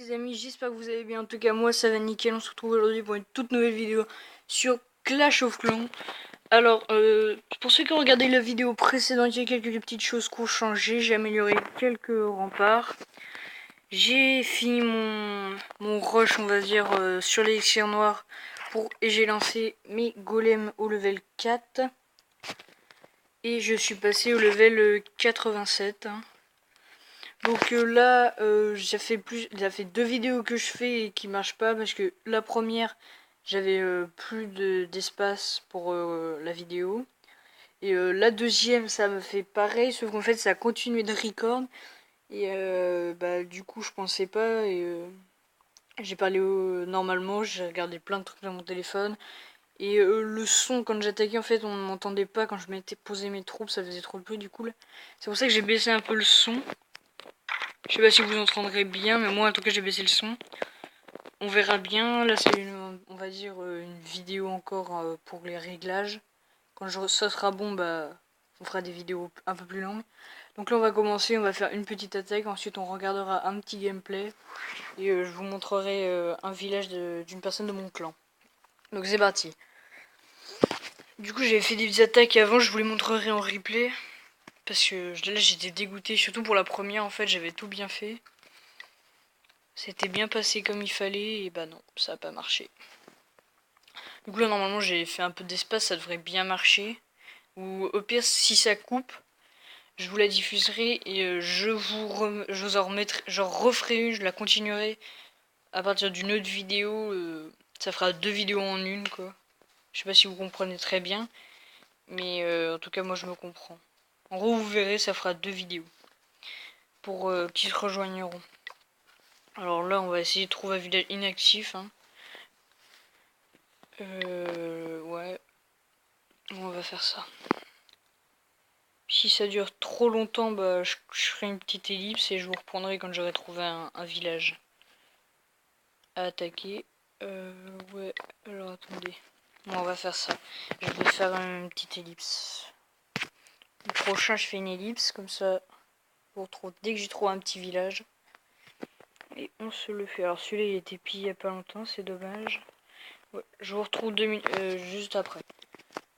les amis, j'espère que vous allez bien. En tout cas moi ça va nickel. On se retrouve aujourd'hui pour une toute nouvelle vidéo sur Clash of Clans. Alors pour ceux qui ont regardé la vidéo précédente, il y a quelques petites choses qui ont changé. J'ai amélioré quelques remparts. J'ai fini mon rush, on va dire, sur l'élixir noir et j'ai lancé mes golems au level 4. Et je suis passé au level 87. Donc là, ça fait 2 vidéos que je fais et qui marchent pas parce que la première, j'avais plus d'espace pour la vidéo. Et la deuxième, ça me fait pareil, sauf qu'en fait, ça a continué de record. Et bah, du coup, je pensais pas. Et j'ai parlé normalement, j'ai regardé plein de trucs dans mon téléphone. Et le son, quand j'attaquais, en fait, on ne m'entendait pas. Quand je m'étais posé mes troupes, ça faisait trop de bruit. Du coup, c'est pour ça que j'ai baissé un peu le son. Je sais pas si vous entendrez bien, mais moi en tout cas j'ai baissé le son. On verra bien. Là c'est on va dire une vidéo encore pour les réglages. Quand ça sera bon, bah on fera des vidéos un peu plus longues. Donc là on va commencer, on va faire une petite attaque. Ensuite on regardera un petit gameplay. Et je vous montrerai un village d'une personne de mon clan. Donc c'est parti. Du coup j'avais fait des attaques avant, je vous les montrerai en replay. Parce que là j'étais dégoûté, surtout pour la première en fait, j'avais tout bien fait. C'était bien passé comme il fallait, et bah non, ça a pas marché. Du coup là normalement j'ai fait un peu d'espace, ça devrait bien marcher. Ou au pire si ça coupe, je vous la diffuserai et je en remettrai, referai une, je la continuerai à partir d'une autre vidéo. Ça fera 2 vidéos en une quoi. Je sais pas si vous comprenez très bien, mais en tout cas moi je me comprends. En gros vous verrez, ça fera 2 vidéos pour qui se rejoigneront. Alors là on va essayer de trouver un village inactif. Ouais. On va faire ça. Si ça dure trop longtemps, bah, je ferai une petite ellipse et je vous reprendrai quand j'aurai trouvé un village à attaquer. Ouais, alors attendez. Bon, on va faire ça. Je vais faire une petite ellipse. Le prochain, je fais une ellipse, comme ça, dès que j'ai trouvé un petit village. Et on se le fait. Alors celui-là, il a été pillé il n'y a pas longtemps, c'est dommage. Ouais, je vous retrouve 2 minutes, juste après.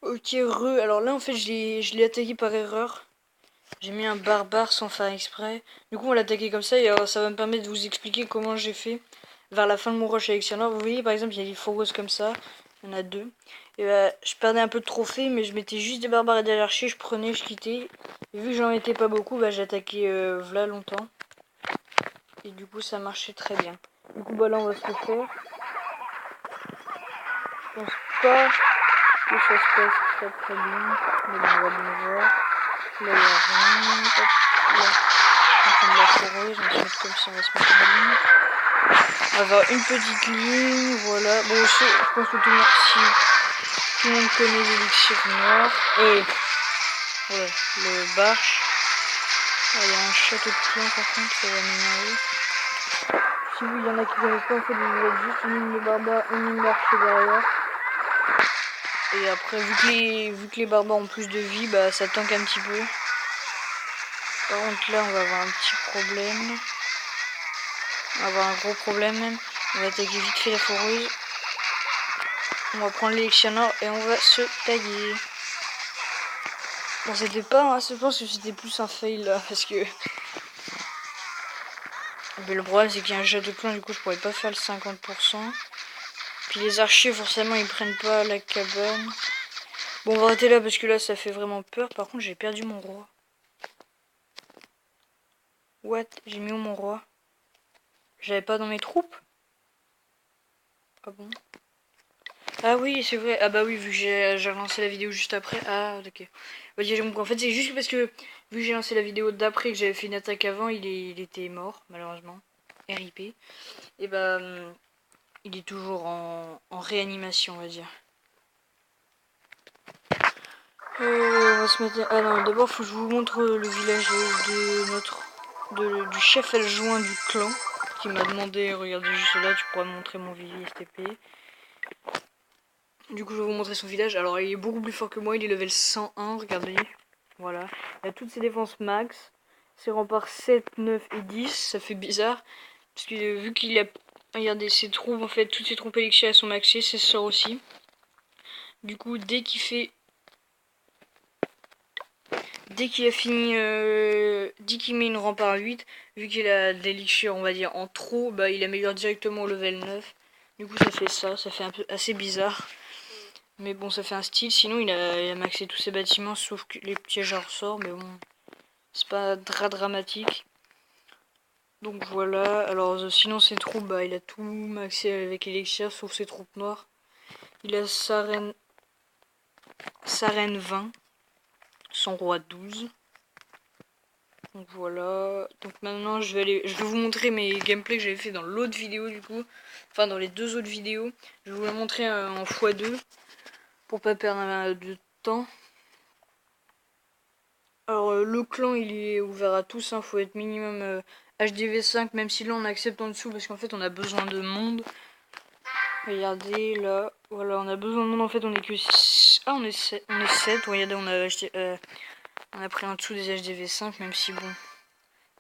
Ok, alors là, en fait, je l'ai attaqué par erreur. J'ai mis un barbare sans faire exprès. Du coup on va l'attaquer comme ça et ça va me permettre de vous expliquer comment j'ai fait vers la fin de mon rush sélectionneur. Vous voyez par exemple il y a des foreuses comme ça. Il y en a 2. Et je perdais un peu de trophées mais je mettais juste des barbares et des archers. Je prenais, je quittais. Et vu que j'en mettais pas beaucoup, bah, j'attaquais là longtemps. Et du coup ça marchait très bien. Du coup bah là on va se le faire. Je pense pas que ça se passe très très bien. Mais bon, on va bien voir. Là il y a rien. Hop, là. De la foreuse, on va se mettre comme ça, on va se mettre en ligne. On va avoir une petite ligne, voilà. Bon, je pense que tout le monde connaît l'élixir noir. Voilà, le barche. Ah, il y a un château de plomb par contre, ça va m'énerver. Si vous, il y en a qui connaissent pas, en fait, vous avez juste une ligne de barbares, une ligne d'archer derrière. Et après, vu que les barbares ont plus de vie, bah ça tank un petit peu. Par contre, là, on va avoir un petit problème. On va avoir un gros problème même. On va attaquer vite fait la foreuse. On va prendre l'élixir noir et on va se taguer. Bon, c'était pas, je pense que c'était plus un fail là, parce que... Mais le problème c'est qu'il y a un jet de clan, du coup je pourrais pas faire le 50%. Puis les archers forcément ils prennent pas la cabane. Bon on va arrêter là parce que là ça fait vraiment peur. Par contre j'ai perdu mon roi. What? J'ai mis où mon roi? J'avais pas dans mes troupes? Ah bon? Ah oui, c'est vrai. Ah bah oui, vu que j'ai lancé la vidéo juste après. Ah, ok. En fait, c'est juste parce que, vu que j'ai lancé la vidéo d'après, que j'avais fait une attaque avant, il était mort, malheureusement. RIP. Et bah, il est toujours en réanimation, on va dire. On va se mettre... Ah non, d'abord, faut que je vous montre le village du chef adjoint du clan, qui m'a demandé, regardez juste là, tu pourras me montrer mon village STP. Du coup, je vais vous montrer son village. Alors, il est beaucoup plus fort que moi. Il est level 101, regardez. Voilà. Il a toutes ses défenses max. Ses remparts 7, 9 et 10. Ça fait bizarre. Parce que vu qu'il a... Regardez, ses troupes, en fait, toutes ses troupes élixir elles sont maxées, ses sorts aussi. Du coup, dès qu'il a fini, dès qu'il met une rempart 8, vu qu'il a d'élixir, on va dire, en trop, bah il améliore directement au level 9. Du coup, ça fait un peu assez bizarre. Mais bon, ça fait un style. Sinon, il a maxé tous ses bâtiments, sauf que les pièges à ressort. Mais bon, c'est pas dramatique. Donc voilà. Alors, sinon, ses troupes, bah, il a tout maxé avec Elixir, sauf ses troupes noires. Il a sa reine 20, son roi 12. Donc voilà. Donc maintenant, je vais vous montrer mes gameplays que j'avais fait dans l'autre vidéo, du coup. Enfin, dans les deux autres vidéos. Je vais vous la montrer en x2. Pour pas perdre de temps. Alors le clan il est ouvert à tous, hein, faut être minimum HDV5, même si là on accepte en dessous parce qu'en fait on a besoin de monde. Regardez là, voilà, on a besoin de monde en fait, on est que 6... Ah on est 7, regardez on a pris en dessous des HDV5 même si bon,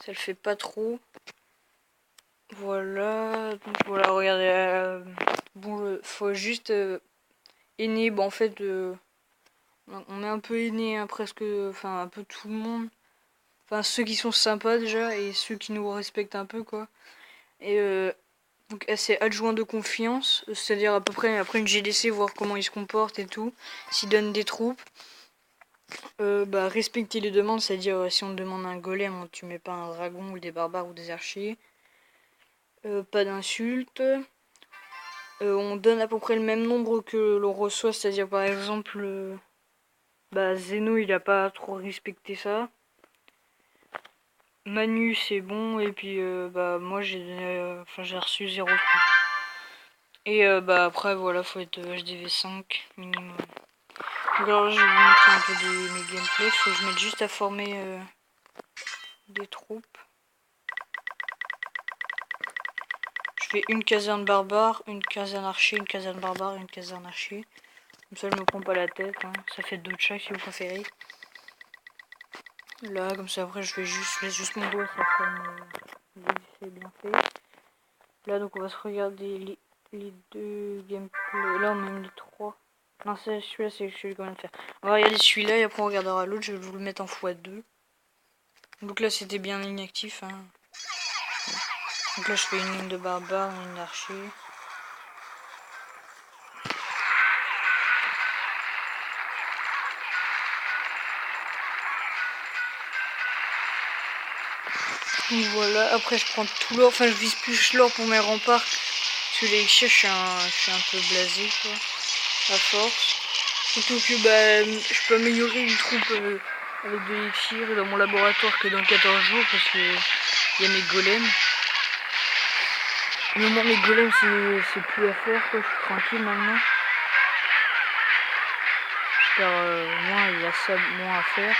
ça le fait pas trop. Voilà, donc voilà, regardez, bon, faut juste aîné, bon en fait... on met un peu aîné, hein, presque, enfin un peu tout le monde. Enfin ceux qui sont sympas déjà et ceux qui nous respectent un peu quoi. Et donc c'est adjoint de confiance, c'est-à-dire à peu près après une GDC voir comment ils se comportent et tout, s'ils donnent des troupes. Bah respecter les demandes, c'est-à-dire si on te demande un golem, tu mets pas un dragon ou des barbares ou des archers. Pas d'insultes. On donne à peu près le même nombre que l'on reçoit, c'est-à-dire par exemple bah Zeno il a pas trop respecté ça. Manu c'est bon et puis bah moi j'ai reçu 0 truc. Et bah après voilà faut être HDV5 minimum. Donc alors je vais vous montrer un peu mes gameplays, faut que je mette juste à former des troupes. Je fais une caserne barbare, une caserne archer, une caserne barbare et une caserne archer. Comme ça je me prends pas la tête, hein. Ça fait 2 de chaque si vous préférez. Là comme ça après je laisse juste mon doigt, ça forme c'est bien fait. Là donc on va se regarder les deux gameplays. Là on même les 3. Non celui-là c'est celui qu'on vient de faire. On va regarder celui-là et après on regardera l'autre. Je vais vous le mettre en x2. Donc là c'était bien inactif. Hein. Donc là je fais une ligne de barbare, une ligne d'archer. Donc voilà, après je prends tout l'or. Enfin je vise plus l'or pour mes remparts. Parce que les chiens je suis un peu blasé quoi. À force. Surtout que bah, je peux améliorer une troupe avec de l'élixir dans mon laboratoire que dans 14 jours parce que il y a mes golems. Mais moi mes golems c'est plus à faire quoi, je suis tranquille maintenant. Moins il y a ça moins à faire.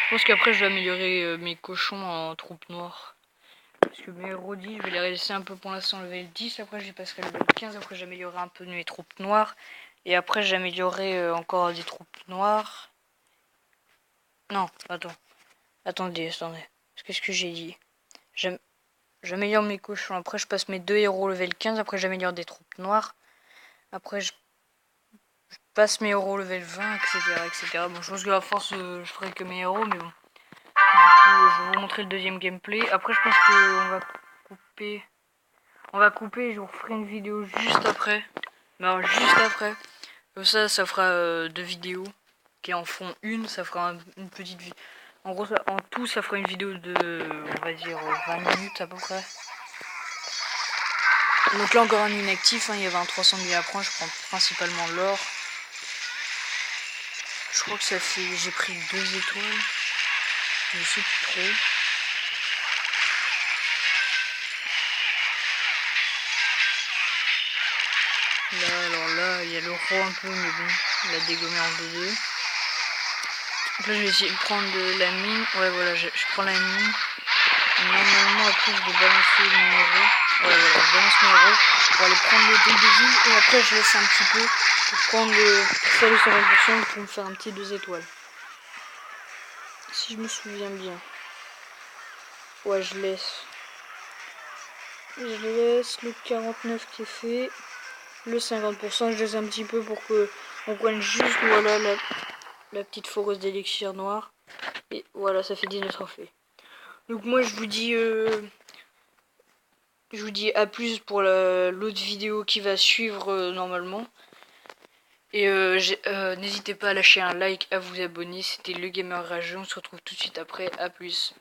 Je pense qu'après je vais améliorer mes cochons en troupes noires. Parce que mes héros 10, je vais les laisser un peu pour l'instant level 10, après je passerai level 15, après j'améliorerai un peu mes troupes noires. Et après j'améliorerai encore des troupes noires. Non, attendez. Qu'est-ce que j'ai dit? J'améliore mes cochons, après je passe mes 2 héros level 15, après j'améliore des troupes noires. Après je passe mes héros level 20, etc. Bon, je pense que à force je ferai que mes héros, mais bon. Du coup, je vais vous montrer le deuxième gameplay. Après je pense qu'on va couper. On va couper et je vous referai une vidéo juste après. Mais alors, juste après. Comme ça fera 2 vidéos. Qui en font une, ça fera une petite vidéo. En gros, en tout, ça fera une vidéo de, on va dire, 20 minutes à peu près. Donc là, encore un inactif, hein, il y avait un 300 000 à prendre, je prends principalement l'or. Je crois que ça fait, j'ai pris 2 étoiles. Je sais plus trop. Là, alors là, il y a le roi un peu, mais bon, il a dégommé en 2-2. Donc là, je vais essayer de prendre la mine. Ouais, voilà, je prends la mine. Normalement, après, je vais balancer mes héros. Ouais, voilà, je balance mes héros pour aller prendre le dé de ville. Et après, je laisse un petit peu pour prendre faire le 50% pour me faire un petit 2 étoiles. Si je me souviens bien. Ouais, je laisse. Je les laisse, le 49 qui est fait. Le 50%, je laisse un petit peu pour que on prenne juste, voilà, la petite foreuse d'élixir noir. Et voilà, ça fait 19 trophées. Donc moi, je vous dis à plus pour l'autre vidéo qui va suivre normalement. Et n'hésitez pas à lâcher un like, à vous abonner. C'était le Gamer Rageux. On se retrouve tout de suite après. À plus.